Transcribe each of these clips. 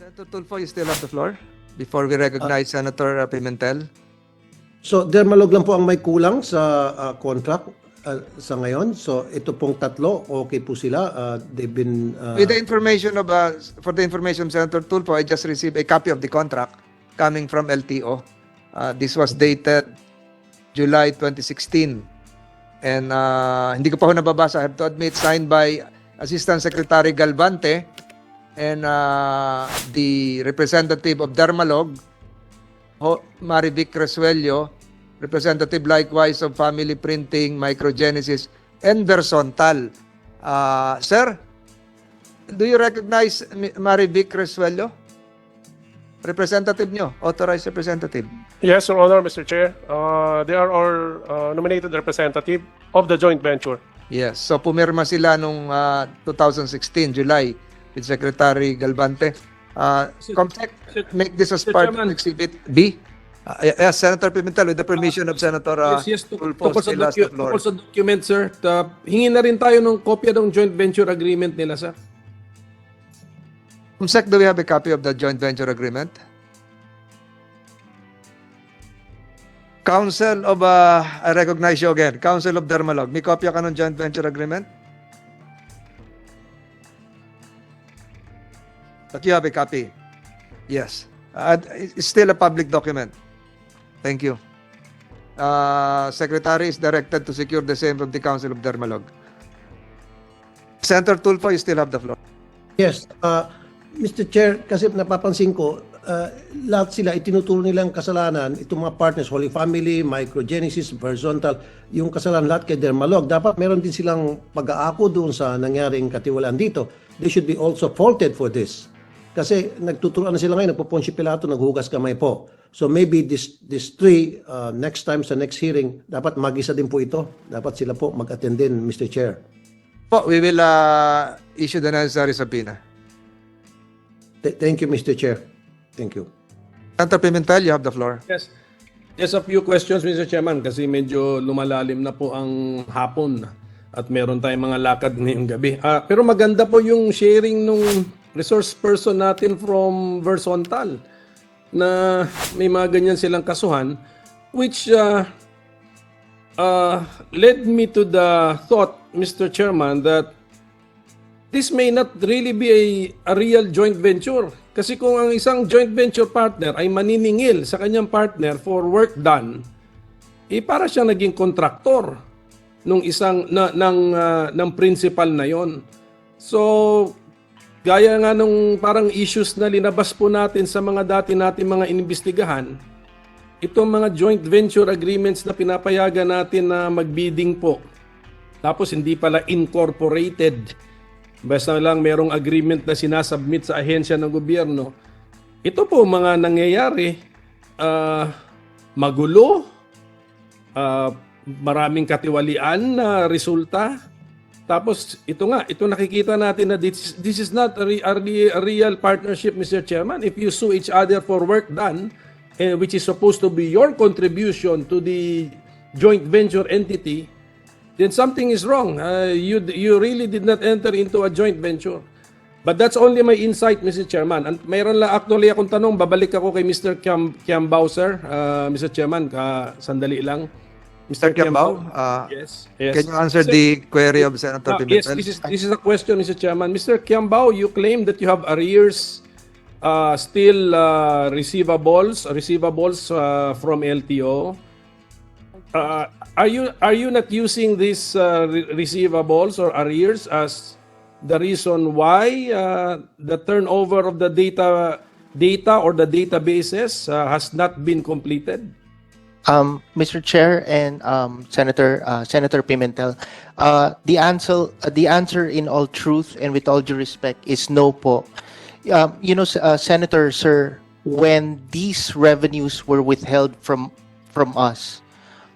Senator Tulfo, you still have the floor before we recognize Senator Pimentel. So, Dermalog lang po ang may kulang sa contract sa ngayon. So, ito pong tatlo, okay po sila. They've been... With the information of, for the information of Senator Tulfo, I just received a copy of the contract coming from LTO. This was dated July 2016. And hindi ko pa ho nababasa. I have to admit, signed by Assistant Secretary Galvante and the representative of Dermalog, Marivic Resuello, representative likewise of Family Printing, Microgenesis, and Versontal. Sir, do you recognize Marivic Resuello? Representative nyo, authorized representative. Yes, Your Honor, Mr. Chair. They are our nominated representative of the joint venture. Yes, so pumirma sila nung 2016, July, with Secretary Galvante. Comsec, make this as part of Exhibit B. Yes, Senator Pimentel, with the permission of Senator Tulfo, still has the floor. Tungkol sa document, sir, hingin na rin tayo ng kopya ng joint venture agreement nila, sir. Comsec, do we have a copy of the joint venture agreement? Council of, I recognize you again, Council of Dermalog, may kopya ka ng joint venture agreement? But you have a copy? Yes. It's still a public document. Thank you. Secretary is directed to secure the same from the Council of Dermalog. Senator Tulfo, you still have the floor. Yes. Mr. Chair, kasi napapansin ko, lahat sila, itinuturo nilang kasalanan, itong mga partners, Holy Family, Microgenesis, Versontal, yung kasalanan lahat kay Dermalog. Dapat meron din silang pag-aako doon sa nangyaring katiwalaan dito. They should be also faulted for this. Kasi nagtuturuan na sila ngayon, nagpo-Poncio Pilato, naghuhugas kamay po. So maybe this three, next time sa next hearing, dapat mag-isa din po ito. Dapat sila po mag-attend din, Mr. Chair. Po, we will issue the necessary subpoena. Thank you, Mr. Chair. Thank you. Senator Pimentel, you have the floor. Yes. Just a few questions, Mr. Chairman, kasi medyo lumalalim na po ang hapon at meron tayong mga lakad ngayong gabi. Pero maganda po yung sharing nung resource person natin from Versontal na may mga ganyan silang kasuhan, which led me to the thought, Mr. Chairman, that this may not really be a real joint venture. Kasi kung ang isang joint venture partner ay maniningil sa kanyang partner for work done, para siya naging kontraktor nung isang ng principal na yon. So gaya nga nung parang issues na linabas po natin sa mga dati natin mga inimbestigahan, itong mga joint venture agreements na pinapayagan natin na magbidding po, tapos hindi pala incorporated, basta lang merong agreement na sinasubmit sa ahensya ng gobyerno, ito po mga nangyayari, magulo, maraming katiwalian na resulta. Tapos ito nakikita natin na this is not a real partnership, Mr. Chairman. If you sue each other for work done, which is supposed to be your contribution to the joint venture entity, then something is wrong. You really did not enter into a joint venture. But that's only my insight, Mr. Chairman. And mayroon lang actually akong tanong, babalik ako kay Mr. Kiambao, sir. Mr. Chairman, sandali lang. Mr. Kiambao, yes. can you answer the query of Senator Pimentel? Yes, this is a question, Mr. Chairman. Mr. Kiambao, you claim that you have arrears, still receivables from LTO. Are you not using these receivables or arrears as the reason why the turnover of the data or the databases has not been completed? Mr. Chair and Senator Pimentel, the answer in all truth and with all due respect is no po. Senator, sir, when these revenues were withheld from us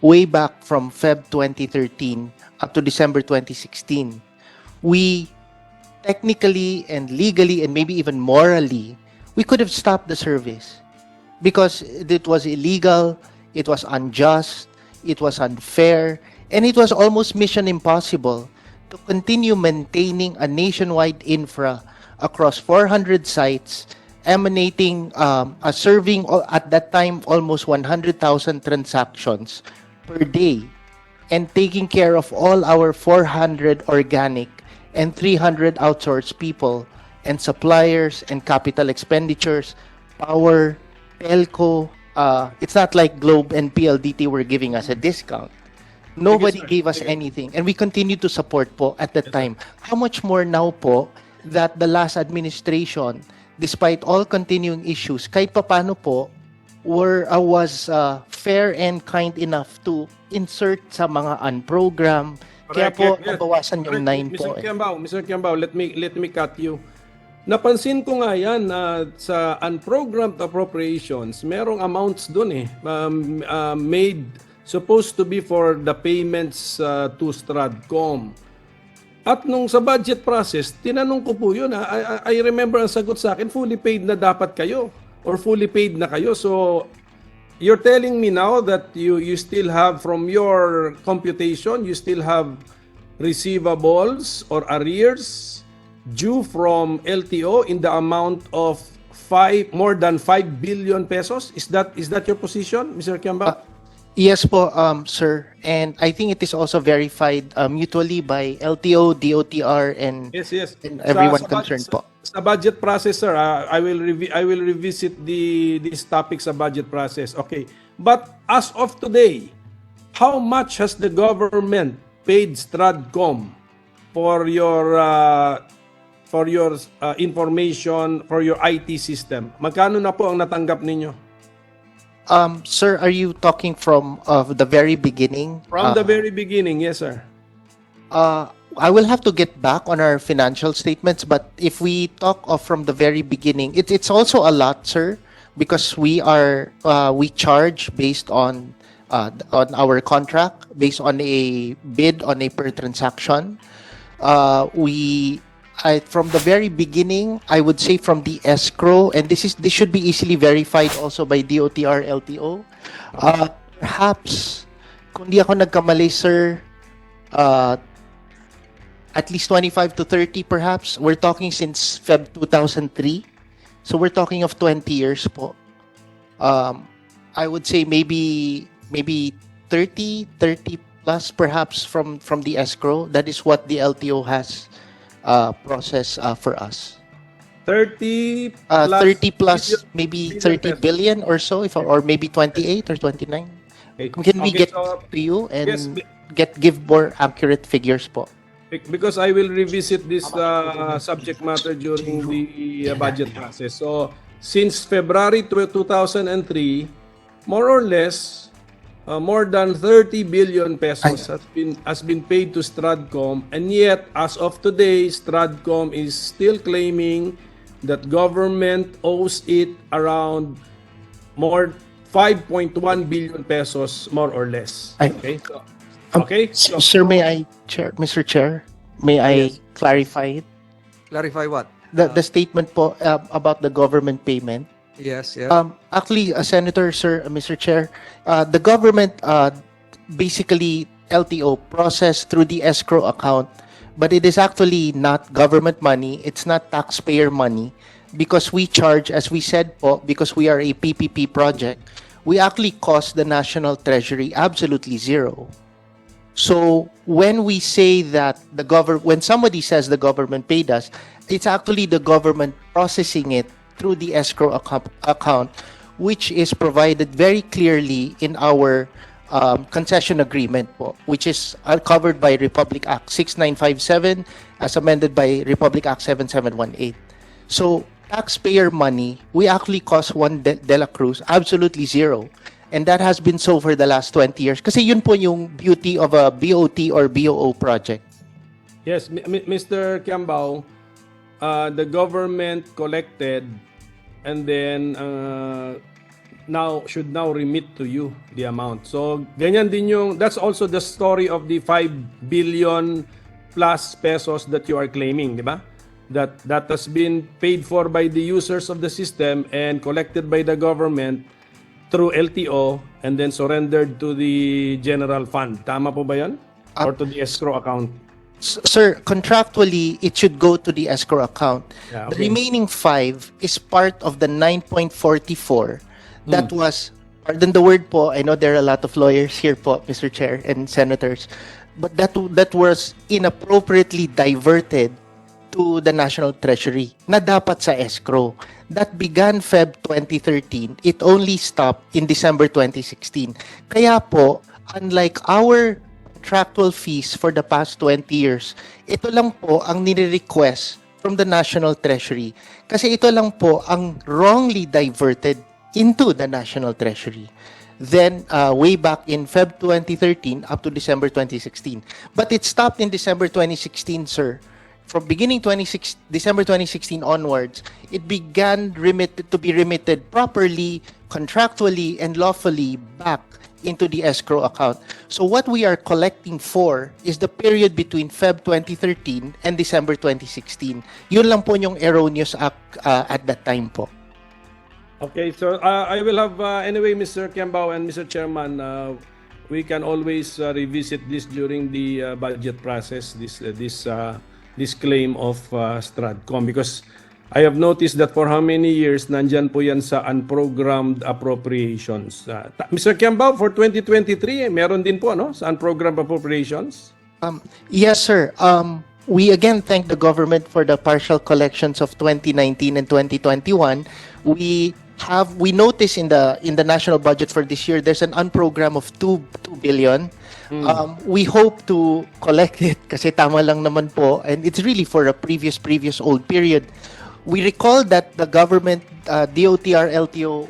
way back from Feb 2013 up to December 2016, we technically and legally and maybe even morally, we could have stopped the service because it was illegal. It was unjust, it was unfair, and it was almost mission impossible to continue maintaining a nationwide infra across 400 sites emanating, serving at that time almost 100,000 transactions per day, and taking care of all our 400 organic and 300 outsourced people and suppliers and capital expenditures, power, telco. It's not like Globe and PLDT were giving us a discount. Nobody sir. gave us anything, and we continue to support po at that time. How much more now po that the last administration, despite all continuing issues, kahit papano po, was fair and kind enough to insert sa mga unprogram. Kaya po, Correct, yes. nabawasan yung 9 po. Mr. Kiambao, let me cut you. Napansin ko nga yan na sa unprogrammed appropriations, merong amounts doon made supposed to be for the payments to Stratcom. At nung sa budget process, tinanong ko po yun. I remember ang sagot sa akin, fully paid na dapat kayo or fully paid na kayo. So, you're telling me now that you still have, from your computation, you still have receivables or arrears due from LTO in the amount of more than 5 billion pesos? Is that your position, Mr. Kiambao? Yes po, sir. And I think it is also verified mutually by LTO, DOTR, and, Yes. and everyone concerned po. Sa budget process, sir, I will revisit this topic sa budget process. Okay. But as of today, how much has the government paid Stratcom for your information, for your IT system? Magkano na po ang natanggap ninyo? Sir, are you talking from the very beginning? From the very beginning, yes, sir. I will have to get back on our financial statements, but if we talk of from the very beginning, it's also a lot, sir, because we charge based on our contract, based on a bid on a per transaction. From the very beginning, I would say from the escrow, and this should be easily verified also by DOTR LTO. Perhaps, kung di ako nagkamali, sir, at least 25 to 30 perhaps. We're talking since Feb 2003. So we're talking of 20 years po. I would say maybe 30 plus perhaps from the escrow. That is what the LTO has process for us. 30 plus maybe 30 billion or so, or maybe 28 or 29. Can we get so, to you and yes, give more accurate figures po? Because I will revisit this subject matter during the budget process. So, since February 2003, more or less, more than 30 billion pesos has been paid to Stratcom, and yet as of today, Stratcom is still claiming that government owes it around more 5.1 billion pesos, more or less. Okay. So, Sir, Mr. Chair, may I clarify it? Clarify what? The statement po about the government payment. Yes. Actually, Senator, sir, Mr. Chair, the government basically LTO processed through the escrow account, but it is actually not government money. It's not taxpayer money because we charge, as we said po, because we are a PPP project, we actually cost the National Treasury absolutely zero. So when we say that when somebody says the government paid us, it's actually the government processing it through the escrow account, which is provided very clearly in our concession agreement po, which is covered by Republic Act 6957 as amended by Republic Act 7718. So taxpayer money, we actually cost one De La Cruz absolutely zero. And that has been so for the last 20 years. Kasi yun po yung beauty of a BOT or BOO project. yes, Mr. Kiambao, the government collected and then should now remit to you the amount. So ganyan din that's also the story of the 5 billion plus pesos that you are claiming, di ba? That has been paid for by the users of the system and collected by the government through LTO and then surrendered to the general fund. Tama po ba yan? Or to the escrow account? Sir, contractually, it should go to the escrow account. Yeah, The okay. remaining 5 is part of the 9.44 that was, pardon the word po, I know there are a lot of lawyers here po, Mr. Chair and senators, but that was inappropriately diverted to the National Treasury na dapat sa escrow. That began Feb 2013. It only stopped in December 2016. Kaya po, unlike our contractual fees for the past 20 years, ito lang po ang nire-request from the National Treasury. Kasi ito lang po ang wrongly diverted into the National Treasury. Then, way back in Feb 2013 up to December 2016. But it stopped in December 2016, sir. From beginning December 2016 onwards, it began to be remitted properly, contractually, and lawfully back into the escrow account. So what we are collecting for is the period between Feb 2013 and December 2016. Yun lang po yung erroneous act at that time po. Okay, so I will have anyway, Mr. Kiambao and Mr. Chairman, we can always revisit this during the budget process. This claim of Stratcom, because I have noticed that for how many years nandyan po yan sa unprogrammed appropriations. Mr. Kiambao, for 2023, meron din po no sa unprogrammed appropriations? Yes, sir. We again thank the government for the partial collections of 2019 and 2021. We notice in the national budget for this year there's an unprogram of 2 billion. We hope to collect it kasi tama lang naman po, and it's really for a previous old period. We recall that the government, DOTR, LTO,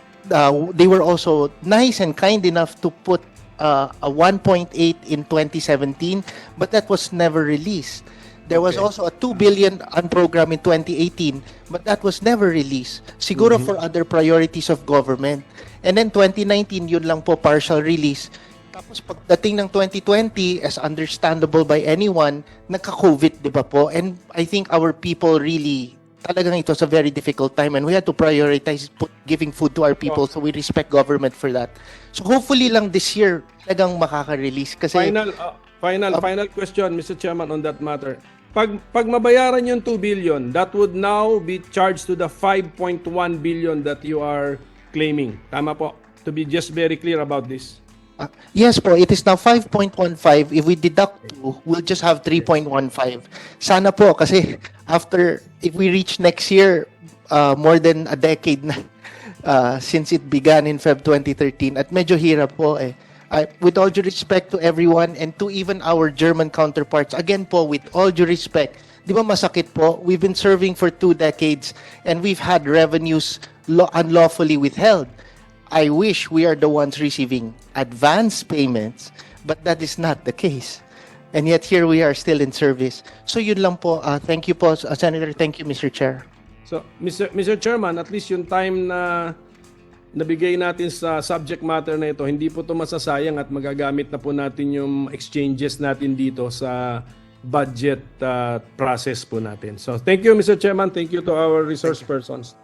they were also nice and kind enough to put a 1.8 in 2017, but that was never released. There was also a 2 billion unprogram in 2018, but that was never released. Siguro for other priorities of government. And then 2019, yun lang po partial release. Tapos pagdating ng 2020, as understandable by anyone, nagka-COVID, di ba po? And I think our people really, talagang it was a very difficult time and we had to prioritize giving food to our people, so we respect government for that. So hopefully lang this year, talagang makaka-release. Kasi, Final question, Mr. Chairman, on that matter. Pag mabayaran yung 2 billion, that would now be charged to the 5.1 billion that you are claiming. Tama po? To be just very clear about this. yes po, it is now 5.15. If we deduct 2, we'll just have 3.15. Sana po, kasi if we reach next year, more than a decade na since it began in Feb 2013, at medyo hirap po eh. With all due respect to everyone and to even our German counterparts, again po, with all due respect, di ba masakit po? We've been serving for 2 decades and we've had revenues unlawfully withheld. I wish we are the ones receiving advance payments, but that is not the case. And yet here we are still in service. So yun lang po. Thank you po, Senator. Thank you, Mr. Chair. So, Mr. Chairman, at least yung time na nabigay natin sa subject matter na ito, hindi po ito masasayang at magagamit na po natin yung exchanges natin dito sa budget process po natin. So, thank you, Mr. Chairman. Thank you to our resource persons.